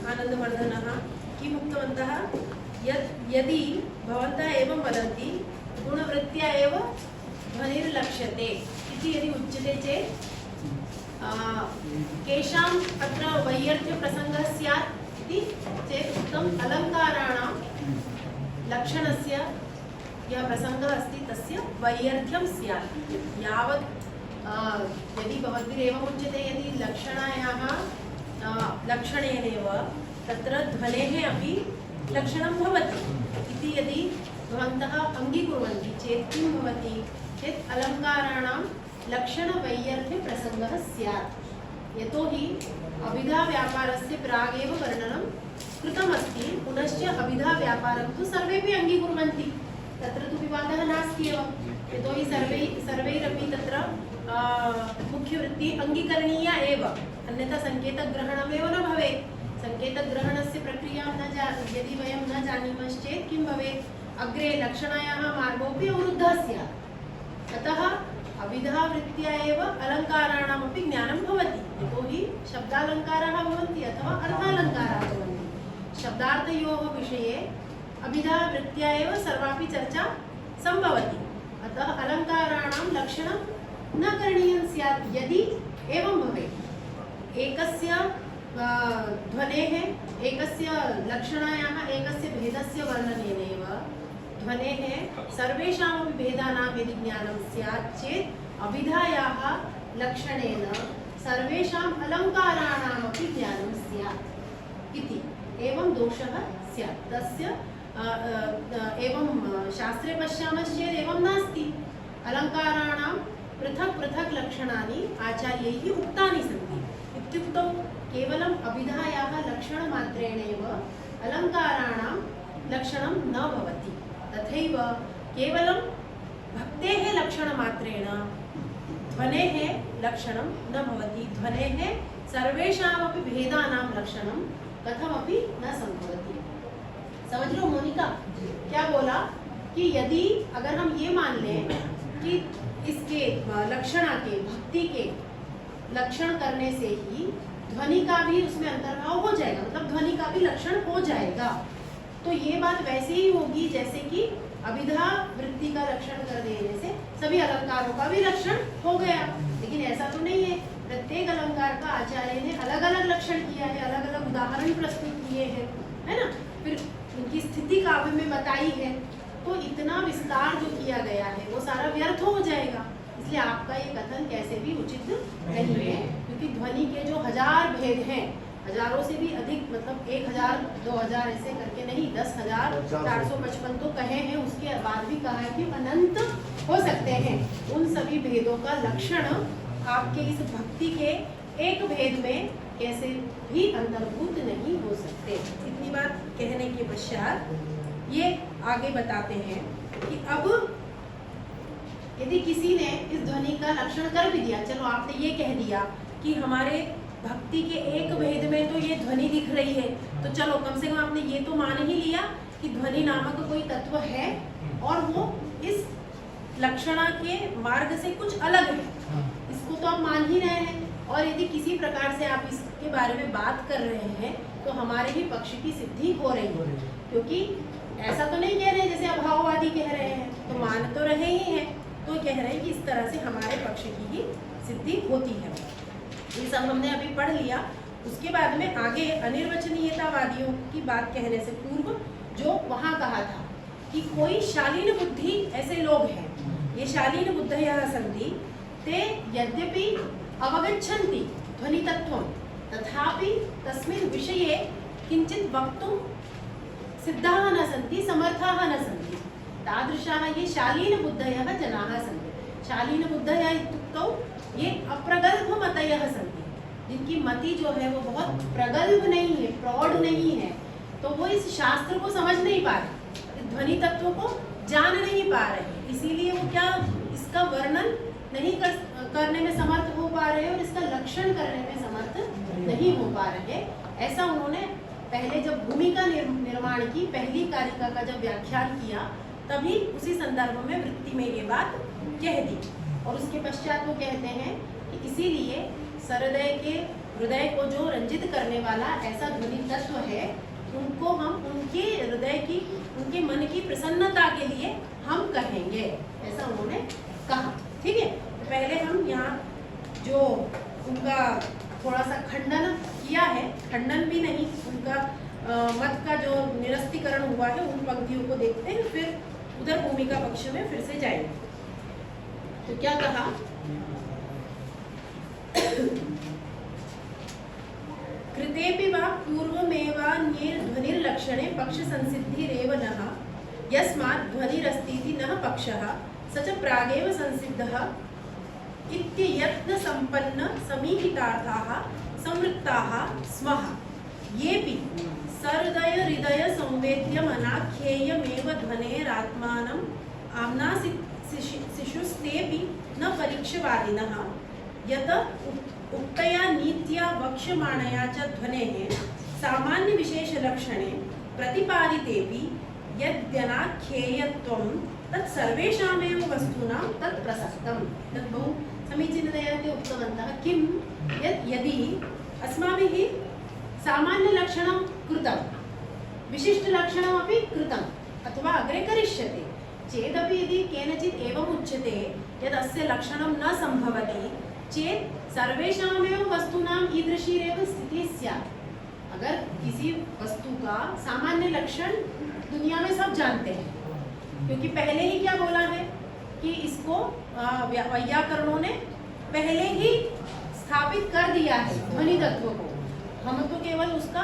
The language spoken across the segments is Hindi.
आनन्दवर्धनः किम् उक्तवन्तः यदि भवन्तः एवं वदन्ति गुणवृत्त्या एव ध्वनिर्लक्ष्यते इति यदि उच्यते चेत् केषाम् अत्र वैयर्थ्यप्रसङ्गः स्यात् इति चेत् उक्तम् अलङ्काराणां लक्षणस्य यः प्रसङ्गः अस्ति तस्य वैयर्थ्यं स्यात्। यावत् यदि भवद्भिरेवम् उच्यते यदि लक्षणायाः लक्षणेनैव तत्र ध्वनेः अपि लक्षणं भवति इति यदि भवन्तः अङ्गीकुर्वन्ति चेत् किं भवति चेत् अलङ्काराणां लक्षणवैयर्थ्यप्रसङ्गः स्यात्। यतोहि अभिधाव्यापारस्य प्रागेव वर्णनं कृतमस्ति, पुनश्च अभिधाव्यापारं तु सर्वेपि अङ्गीकुर्वन्ति, तत्र तु विवादः नास्ति एव। यतोहि सर्वैरपि तत्र मुख्यवृत्तिः अङ्गीकरणीया एव, अन्यथा सङ्केतग्रहणमेव न भवेत्। सङ्केतग्रहणस्य प्रक्रियां यदि वयं न जानीमश्चेत् किं भवेत्, अग्रे लक्षणायाः मार्गोऽपि अवरुद्धः स्यात्। अतः अभिधावृत्त्या एव अलङ्काराणामपि ज्ञानं भवति, यतोहि शब्दालङ्काराः भवन्ति अथवा अर्थालङ्काराः भवन्ति। शब्दार्थयोः विषये अभिधावृत्त्या एव सर्वापि चर्चा सम्भवति। अतः अलङ्काराणां लक्षणं न करणीयं स्यात्। यदि एवं भवेत्, एकस्य ध्वनेः एकस्य लक्षणायाः एकस्य भेदस्य वर्णनेनैव ध्वनेः सर्वेषामपि भेदानां यदि ज्ञानं स्यात् चेत् अभिधायाः लक्षणेन सर्वेषाम् अलङ्काराणामपि ज्ञानं स्यात् इति एवं दोषः स्यात्। तस्य एवं शास्त्रे पश्यामश्चेत् एवं नास्ति। अलङ्काराणां पृथक् पृथक् लक्षणानि आचार्यैः उक्तानि सन्ति। इत्युक्तौ केवलम् अभिधायाः लक्षणमात्रेणैव अलङ्काराणां लक्षणं न भवति। तथैव केवलं भक्तेः लक्षणमात्रेण ध्वनेः लक्षणं न भवति। ध्वनेः सर्वेषामपि भेदानां लक्षणं कथमपि न सम्भवति। समझ लो मोनिका क्या बोला कि यदि अगर हम ये मान लें कि इसके लक्षणा के भक्ति के लक्षण करने से ही ध्वनि का भी उसमें अंतर्भाव हो जाएगा, मतलब ध्वनि का भी लक्षण हो जाएगा, तो ये बात वैसे ही होगी जैसे कि अभिधा वृत्ति का लक्षण कर देने से सभी अलंकारों का भी लक्षण हो गया। लेकिन ऐसा तो नहीं है, प्रत्येक अलंकार का आचार्य ने अलग अलग लक्षण किया है, अलग अलग उदाहरण प्रस्तुत किए हैं, है ना, फिर उनकी स्थिति काव्य में बताई है। तो इतना विस्तार जो किया गया है वो सारा व्यर्थ हो जाएगा। इसलिए आपका ये कथन कैसे भी उचित नहीं है, क्योंकि ध्वनि के जो 1000 भेद हैं, हजारों से भी अधिक, मतलब 1000 2000 ऐसे करके नहीं, 10,455 तो कहे हैं, उसके बाद भी कहा है कि अनंत हो सकते हैं। उन सभी भेदों का लक्षण आपके इस भक्ति के एक भेद में कैसे भी अंतर्भूत नहीं हो सकते। इतनी बात कहने के पश्चात ये आगे बताते हैं कि अब यदि किसी ने इस ध्वनि का लक्षण कर भी दिया, चलो आपने ये कह दिया कि हमारे भक्ति के एक भेद में तो ये ध्वनि दिख रही है, तो चलो कम से कम आपने ये तो मान ही लिया कि ध्वनि नामक कोई तत्व है और वो इस लक्षणा के मार्ग से कुछ अलग है, इसको तो आप मान ही रहे हैं। और यदि किसी प्रकार से आप इसके बारे में बात कर रहे हैं तो हमारे ही पक्ष की सिद्धि हो रही है, क्योंकि ऐसा तो नहीं कह रहे जैसे अभाववादी कह रहे हैं, तो मान तो रहे ही हैं, तो कह रहे हैं कि इस तरह से हमारे पक्ष की ही सिद्धि होती है। ये सब हमने अभी पढ़ लिया। उसके बाद में आगे अनिर्वचनीयतावादियों की बात कहने से पूर्व जो वहाँ कहा था कि कोई शालीन बुद्धि ऐसे लोग हैं, ये शालीन बुद्धयः सन्ति, ते यद्यपि अवगच्छन्ति ध्वनितत्त्वं तथापि तस्मिन् विषये किञ्चित् वक्तुं सिद्धाः न सन्ति, समर्थाः न सन्ति। तादृशाः ये शालीन बुद्धयः जनाः सन्ति। शालीन बुद्धयः इत्युक्तौ ये अप्रगल्भमतयः सन्ति, जिनकी मति जो है वो बहुत प्रगल्भ नहीं है, प्रौढ़ नहीं है, तो वो इस शास्त्र को समझ नहीं पा रहे, इस ध्वनि तत्व को जान नहीं पा रहे, इसीलिए वो क्या इसका वर्णन नहीं करने में समर्थ हो पा रहे और इसका लक्षण करने में समर्थ नहीं हो पा रहे। ऐसा उन्होंने पहले जब भूमिका निर्माण की पहली कारिका का जब व्याख्यान किया तभी उसी संदर्भ में वृत्ति में ये बात कह दी। और उसके पश्चात वो कहते हैं कि इसीलिए सरदय के हृदय को जो रंजित करने वाला ऐसा ध्वनि तत्व है, उनको हम उनके हृदय की, उनके मन की प्रसन्नता के लिए हम कहेंगे, ऐसा उन्होंने कहा। ठीक है, पहले हम यहाँ जो उनका थोड़ा सा खंडन किया है, खंडन भी नहीं, उनका मत का जो निरस्तीकरण हुआ है, उन पंक्तियों को देखते हैं, फिर उधर भूमिका पक्ष में फिर से जाएंगे। तो क्या कहा, कृतेपि वा पूर्वमेवान्ये ध्वनिर्लक्षणे पक्ष संसिद्धिरेव नः यस्मात् ध्वनिरस्तीति नः पक्षः स च प्रागेव संसिद्धः इत्ययत्न संपन्न समीहितार्थाः संवृत्ताः स्मः। येऽपि सहृदय हृदय संवेद्यमनाख्येयमेव ध्वनेरात्मानम् आम्नासिषुस्तेऽपि न परीक्षवादिनः यत उक्तया नीत्या वक्ष्यमाणया च ध्वनेः सामान्य विशेष लक्षणे प्रतिपादितेऽपि यद्यनाख्येयत्वं तत् सर्वेषामेव वस्तूनां तत् प्रसक्तम्। तत् बहु समीचीनतया ते उक्तवन्तः। किं यदि अस्माभिः सामान्यलक्षणं कृतं, विशिष्टलक्षणमपि कृतम्, अथवा अग्रे करिष्यते चेदपि यदि केनचित् एवम् उच्यते यद् अस्य लक्षणं न सम्भवति चेत् सर्वेषामेव वस्तूनां ईदृशीरेव स्थितिः स्यात्। अगर किसी वस्तु का सामान्य लक्षण दुनिया में सब जानते हैं, क्योंकि पहले ही क्या बोला है कि इसको वैयाकरणों ने पहले ही स्थापित कर दिया है ध्वनि तत्व को, हम तो केवल उसका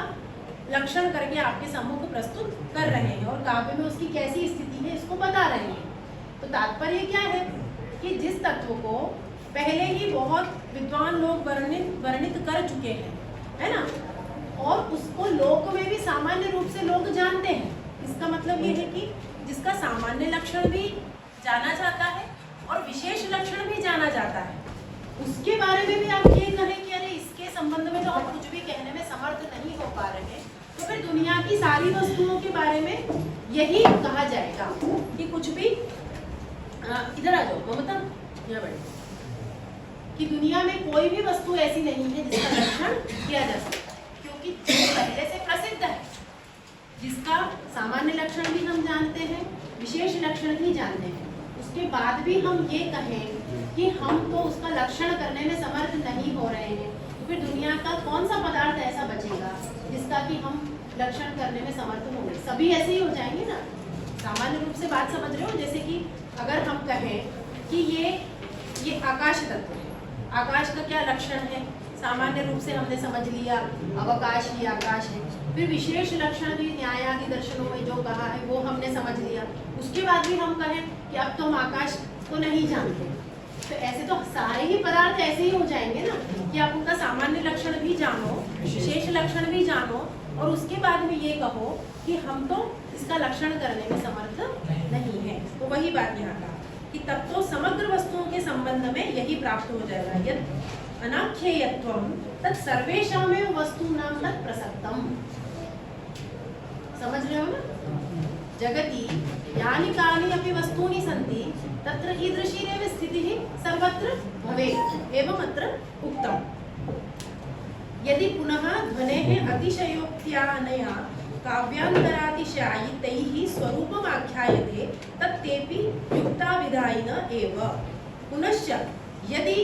लक्षण करके आपके सम्मुख प्रस्तुत कर रहे हैं और काव्य में उसकी कैसी स्थिति है इसको बता रहे हैं। तो तात्पर्य क्या है कि जिस तत्व को पहले ही बहुत विद्वान लोग वर्णित कर चुके हैं, है ना, और उसको लोक में भी सामान्य रूप से लोग जानते हैं। इसका मतलब ये है कि जिसका सामान्य लक्षण भी जाना जाता है और विशेष लक्षण भी जाना जाता है, उसके बारे में भी आप ये कहें कि अरे इसके संबंध में तो हम कुछ भी कहने में समर्थ नहीं हो पा रहे, तो फिर दुनिया की सारी वस्तुओं के बारे में यही कहा जाएगा कि कुछ भी इधर आ जाओ ममता, यहाँ बैठो, कि दुनिया में कोई भी वस्तु ऐसी नहीं है जिसका लक्षण किया जा सकता है, क्योंकि जो पहले से प्रसिद्ध है, जिसका सामान्य लक्षण भी हम जानते हैं, विशेष लक्षण भी जानते हैं, उसके बाद भी हम ये कहें कि हम तो उसका लक्षण करने में समर्थ नहीं हो रहे हैं, तो फिर दुनिया का कौन सा पदार्थ ऐसा बचेगा जिसका कि हम लक्षण करने में समर्थ होंगे? सभी ऐसे ही हो जाएंगे ना। सामान्य रूप से बात समझ रहे हो? जैसे कि अगर हम कहें कि ये आकाश तत्व है, आकाश का क्या लक्षण है? सामान्य रूप से हमने समझ लिया अवकाश ही आकाश है, फिर विशेष लक्षण भी न्यायादि दर्शनों में जो कहा है वो हमने समझ लिया, उसके बाद भी हम कहें कि अब तो हम आकाश को नहीं जानते, तो ऐसे तो सारे ही पदार्थ ऐसे ही हो जाएंगे ना कि आप उनका सामान्य लक्षण भी जानो, विशेष लक्षण भी जानो, और उसके बाद में ये कहो कि हम तो इसका लक्षण करने में समर्थ नहीं है। तो वही बात यहाँ का कि तब तो समग्र वस्तुओं के संबंध में यही प्राप्त हो जाएगा, यद अनाख्येयत्वं तत् सर्वेषामेव वस्तूनां तत् प्रसक्तम्। समझ रहे हो ना? जगति यानि कानि अपि वस्तूनि सन्ति तत्र ईदृशीरेव स्थितिः सर्वत्र भवेत् एवम् अत्र उक्तम्। यदि पुनः ध्वनेः अतिशयोक्त्यानया काव्यान्तरातिशयी तैः स्वरूपम् आख्यायते तत्तेऽपि युक्ताविधायिन एव। पुनश्च यदि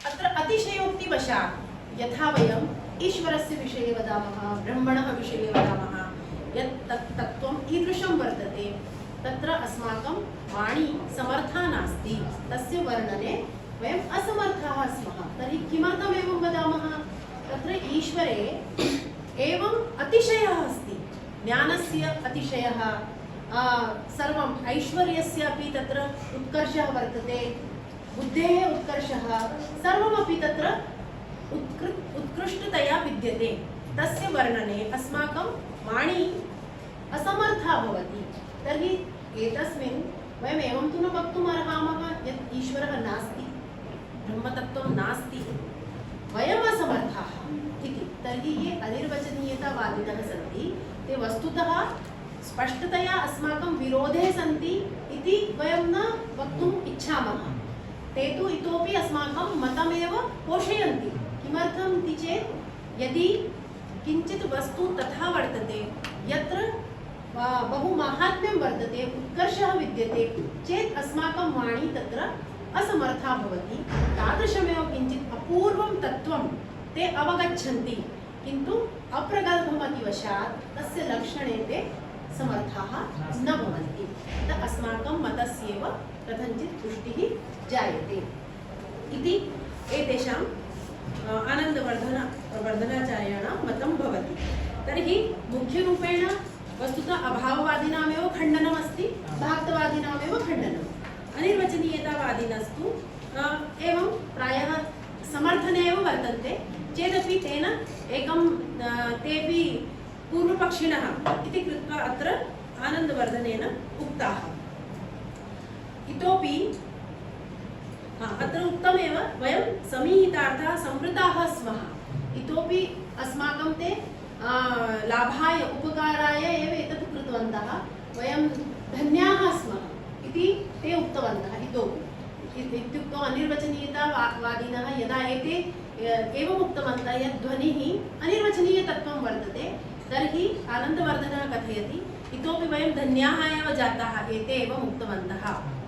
अत्र अतिशयोक्तिवशात् यथा वयम् ईश्वरस्य विषये वदामः, ब्रह्मणः विषये वदामः, यत् तत्त्वम् ईदृशं वर्तते, तत्र अस्माकं वाणी समर्था नास्ति, तस्य वर्णने वयम् असमर्थाः स्मः, तर्हि किमर्थम् एवं वदामः? तत्र ईश्वरे एवं अतिशयः अस्ति, ज्ञानस्य अतिशयः, सर्वम् ऐश्वर्यस्य अपि तत्र उत्कर्षः वर्तते, बुद्धेः उत्कर्षः, सर्वमपि तत्र उत्कृष्टतया विद्यते। तस्य वर्णने अस्माकं वाणी असमर्था भवति, तर्हि एतस्मिन् वयम् एवं तु न वक्तुम् अर्हामः यत् ईश्वरः नास्ति, ब्रह्मतत्त्वं नास्ति, वयम् असमर्थाः इति। तर्हि ये अनिर्वचनीयतावादिनः सन्ति ते वस्तुतः स्पष्टतया अस्माकं विरोधे सन्ति इति वयं न वक्तुम् इच्छामः। ते तु इतोपि अस्माकं मतमेव पोषयन्ति, किं किमर्थम् इति चेत् यदि किञ्चित् वस्तु तथा वर्तते यत्र बहु माहात्म्यं वर्तते, उत्कर्षः विद्यते चेत् अस्माकं वाणी तत्र असमर्था भवति। तादृशमेव किञ्चित् अपूर्वं तत्त्वं ते अवगच्छन्ति, किन्तु अप्रगल्भमतिवशात् तस्य लक्षणे ते समर्थाः न भवन्ति। अतः अस्माकं मतस्येव कथञ्चित् पुष्टिः जायते इति एतेषां आनन्दवर्धनाचार्याणां मतं भवति। तर्हि मुख्यरूपेण वस्तुतः अभाववादिनामेव खण्डनमस्ति, भक्तवादिनामेव खण्डनम्। अनिर्वचनीयतावादिनस्तु एवं प्रायः समर्थने एव वर्तन्ते चेदपि तेन एकं तेपि पूर्वपक्षिणः इति कृत्वा अत्र आनन्दवर्धनेन उक्ताः। इतोपि अत्र उक्तमेव वयं समीहितार्थाः संवृताः स्मः। इतोपि अस्माकं ते लाभाय उपकाराय एव एतत् कृतवन्तः, वयं धन्याः स्मः इति ते उक्तवन्तः। इतोपि इत्युक्तौ अनिर्वचनीयतावादिनः यदा एते एवम् उक्तवन्तः यत् ध्वनिः अनिर्वचनीयतत्त्वं वर्तते, तर्हि आनन्दवर्धनः कथयति इतोपि वयं धन्याः एव जाताः, एते एवम् उक्तवन्तः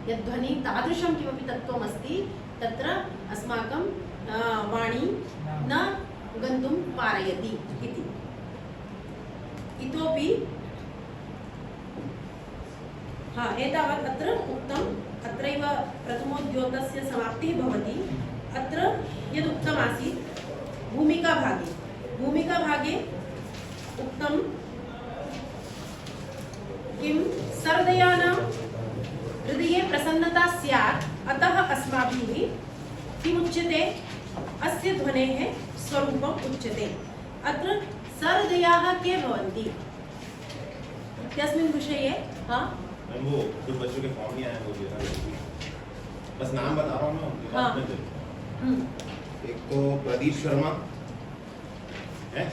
यद्ध्वनि तादृशं किमपि तत्त्वमस्ति तत्र अस्माकं वाणी न गन्तुं पारयति इति। इतोपि एतावत् अत्र उक्तम्। अत्रैव प्रथमोद्योतस्य समाप्तिः भवति। अत्र यदुक्तमासीत् भूमिकाभागे उक्तं किं सहृदयानां हृदये प्रसन्नता स्यात्, अतः अस्माभिः किमुच्यते, अस्य ध्वनेः स्वरूपम् उच्यते। अत्र सहृदयाः के भवन्ति इत्यस्मिन् विषये वो कुछ बच्चों के फॉर्म नहीं आए, वो बस नाम बता रहा हूँ मैं। एक तो प्रदीप शर्मा है,